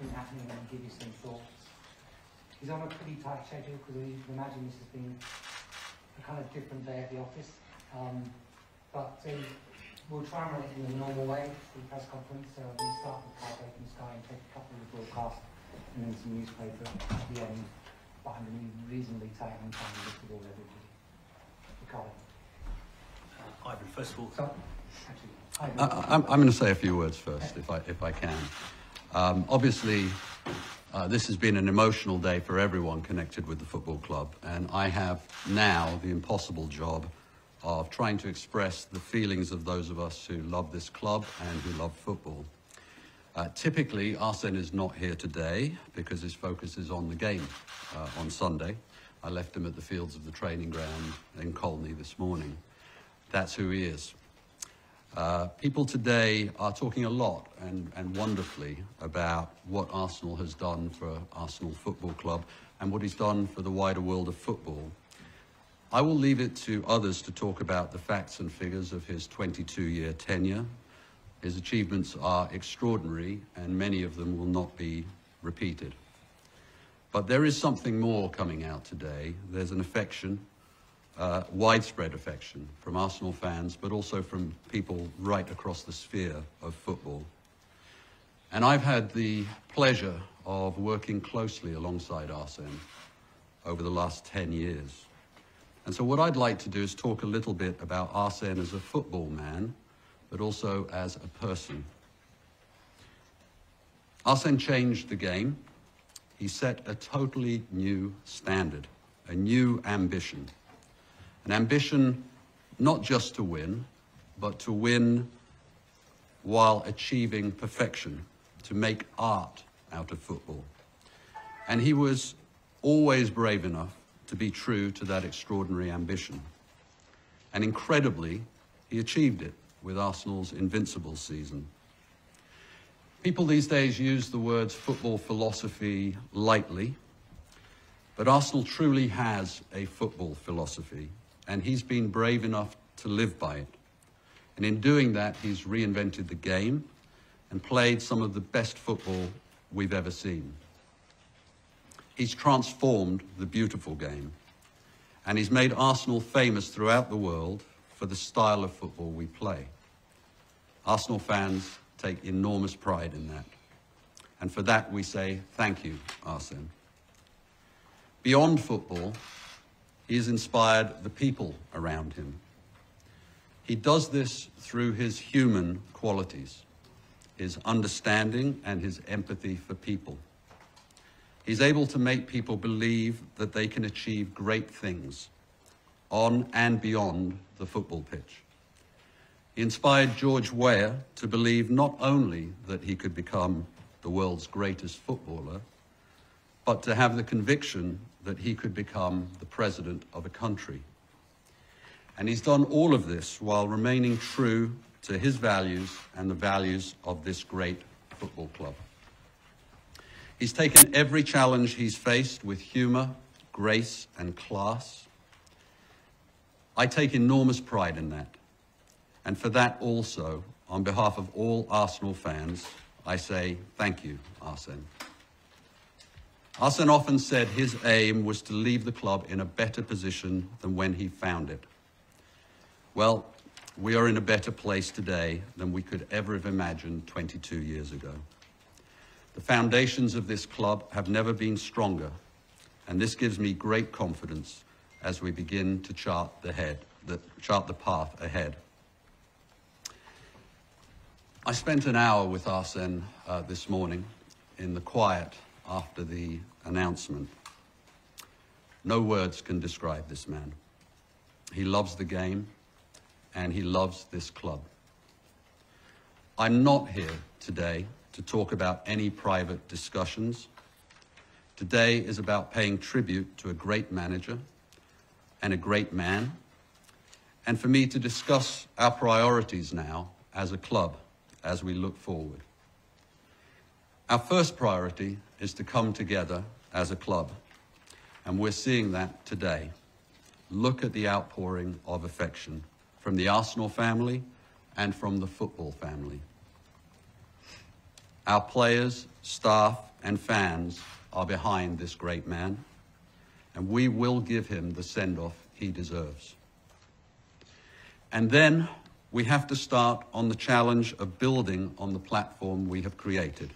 been happening and give you some thoughts. He's on a pretty tight schedule because we imagine this has been a kind of different day at the office. But we'll try and run it in the normal way, the press conference. So we'll start with Carl Bacon Sky and take a couple of the broadcasts and then some newspaper at the end. But I'm going to be reasonably tight on time to look at all everybody. Carl. Ivan, first of all. So, actually, I'm going to say a few words first, if I can. Obviously, this has been an emotional day for everyone connected with the football club, and I have now the impossible job of trying to express the feelings of those of us who love this club and who love football. Typically, Arsene is not here today because his focus is on the game on Sunday. I left him at the fields of the training ground in Colney this morning. That's who he is. People today are talking a lot and wonderfully about what Arsenal has done for Arsenal Football Club and what he's done for the wider world of football. I will leave it to others to talk about the facts and figures of his 22-year tenure. His achievements are extraordinary, and many of them will not be repeated. But there is something more coming out today. There's an affection, widespread affection from Arsenal fans, but also from people right across the sphere of football. And I've had the pleasure of working closely alongside Arsene over the last 10 years. And so what I'd like to do is talk a little bit about Arsene as a football man, but also as a person. Arsene changed the game. He set a totally new standard, a new ambition. An ambition not just to win, but to win while achieving perfection, to make art out of football. And he was always brave enough to be true to that extraordinary ambition. And incredibly, he achieved it with Arsenal's invincible season. People these days use the words football philosophy lightly, but Arsenal truly has a football philosophy, and he's been brave enough to live by it. And in doing that, he's reinvented the game and played some of the best football we've ever seen. He's transformed the beautiful game, and he's made Arsenal famous throughout the world for the style of football we play. Arsenal fans take enormous pride in that. And for that, we say, thank you, Arsene. Beyond football, he has inspired the people around him. He does this through his human qualities, his understanding and his empathy for people. He's able to make people believe that they can achieve great things on and beyond the football pitch. He inspired George Weah to believe not only that he could become the world's greatest footballer, but to have the conviction that he could become the president of a country. And he's done all of this while remaining true to his values and the values of this great football club. He's taken every challenge he's faced with humor, grace, and class. I take enormous pride in that. And for that also, on behalf of all Arsenal fans, I say thank you, Arsene. Arsene often said his aim was to leave the club in a better position than when he found it. Well, we are in a better place today than we could ever have imagined 22 years ago. The foundations of this club have never been stronger, and this gives me great confidence as we begin to chart the path ahead. I spent an hour with Arsene this morning in the quiet after the announcement. No words can describe this man. He loves the game, and he loves this club. I'm not here today to talk about any private discussions. Today is about paying tribute to a great manager and a great man, and for me to discuss our priorities now as a club as we look forward. Our first priority is to come together as a club, and we're seeing that today. Look at the outpouring of affection from the Arsenal family and from the football family. Our players, staff, and fans are behind this great man, and we will give him the send-off he deserves. And then we have to start on the challenge of building on the platform we have created.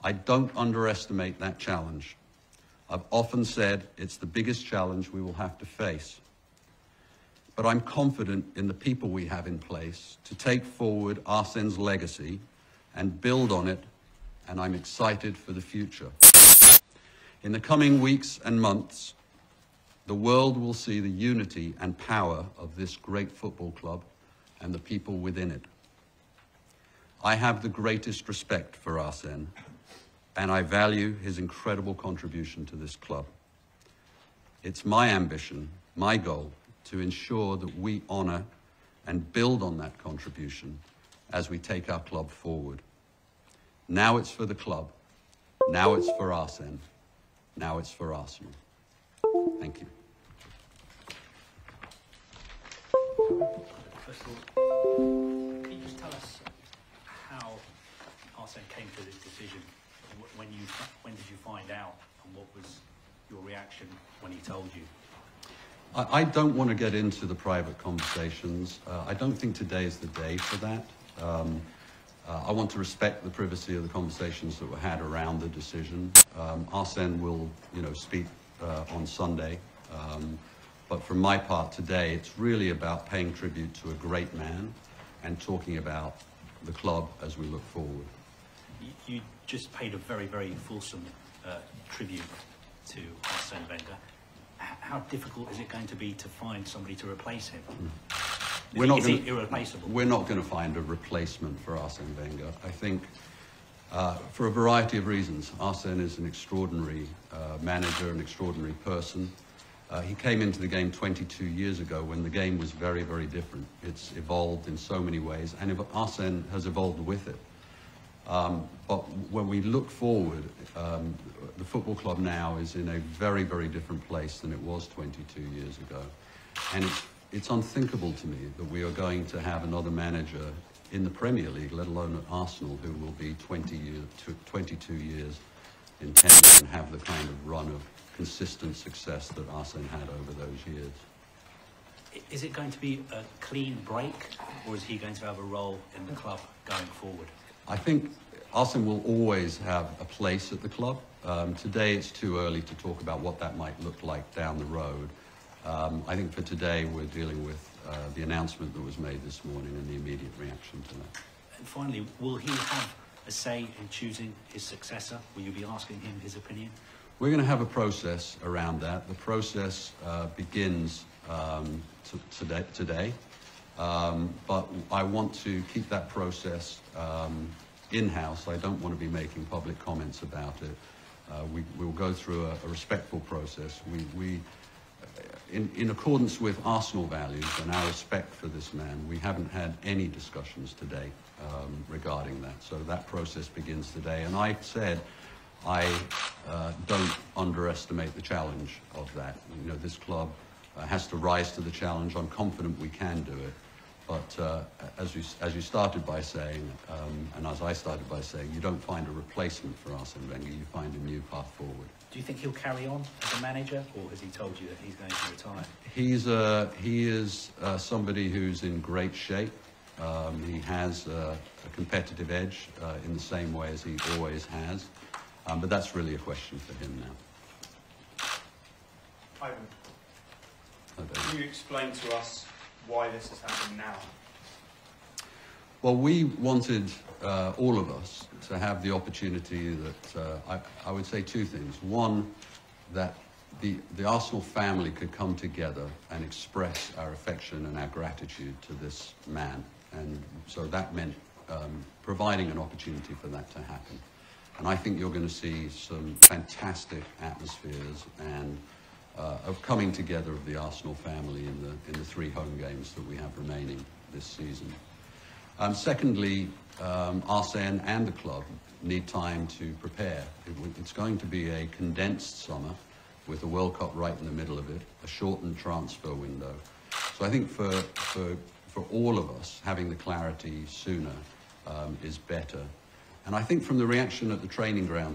I don't underestimate that challenge. I've often said it's the biggest challenge we will have to face. But I'm confident in the people we have in place to take forward Arsene's legacy and build on it, and I'm excited for the future. In the coming weeks and months, the world will see the unity and power of this great football club and the people within it. I have the greatest respect for Arsene, and I value his incredible contribution to this club. It's my ambition, my goal, to ensure that we honour and build on that contribution as we take our club forward. Now it's for the club, now it's for Arsene, now it's for Arsenal. Thank you. First of all, can you just tell us how Arsene came to this decision? When did you find out, and what was your reaction when he told you? I don't want to get into the private conversations. I don't think today is the day for that. I want to respect the privacy of the conversations that were had around the decision. Arsene will, speak on Sunday. But from my part today, it's really about paying tribute to a great man and talking about the club as we look forward. You just paid a very, very fulsome tribute to Arsene Wenger. How difficult is it going to be to find somebody to replace him? Is he irreplaceable? We're not going to find a replacement for Arsene Wenger. I think for a variety of reasons. Arsene is an extraordinary manager, an extraordinary person. He came into the game 22 years ago when the game was very, very different. It's evolved in so many ways, and Arsene has evolved with it. But when we look forward, the football club now is in a very, very different place than it was 22 years ago. And it's unthinkable to me that we are going to have another manager in the Premier League, let alone at Arsenal, who will be 22 years in tenure and have the kind of run of consistent success that Arsene had over those years. Is it going to be a clean break, or is he going to have a role in the club going forward? I think Arsene will always have a place at the club. Today it's too early to talk about what that might look like down the road. I think for today we're dealing with the announcement that was made this morning and the immediate reaction to that. And finally, will he have a say in choosing his successor? Will you be asking him his opinion? We're going to have a process around that. The process begins today. But I want to keep that process in-house. I don't want to be making public comments about it. We'll go through a respectful process. In accordance with Arsenal values and our respect for this man, we haven't had any discussions today regarding that. So that process begins today. And I said I don't underestimate the challenge of that. This club has to rise to the challenge. I'm confident we can do it. But as you started by saying, and as I started by saying, you don't find a replacement for Arsene Wenger, you find a new path forward. Do you think he'll carry on as a manager, or has he told you that he's going to retire? He is somebody who's in great shape. He has a competitive edge in the same way as he always has. But that's really a question for him now. Ivan, can you explain to us why this has happened now? Well, we wanted, all of us, to have the opportunity that, I would say two things. One, that the Arsenal family could come together and express our affection and our gratitude to this man. And so that meant providing an opportunity for that to happen. And I think you're going to see some fantastic atmospheres and of coming together of the Arsenal family in the 3 home games that we have remaining this season. Secondly, Arsene and the club need time to prepare. It's going to be a condensed summer with the World Cup right in the middle of it, a shortened transfer window. So I think for all of us, having the clarity sooner is better. And I think from the reaction at the training ground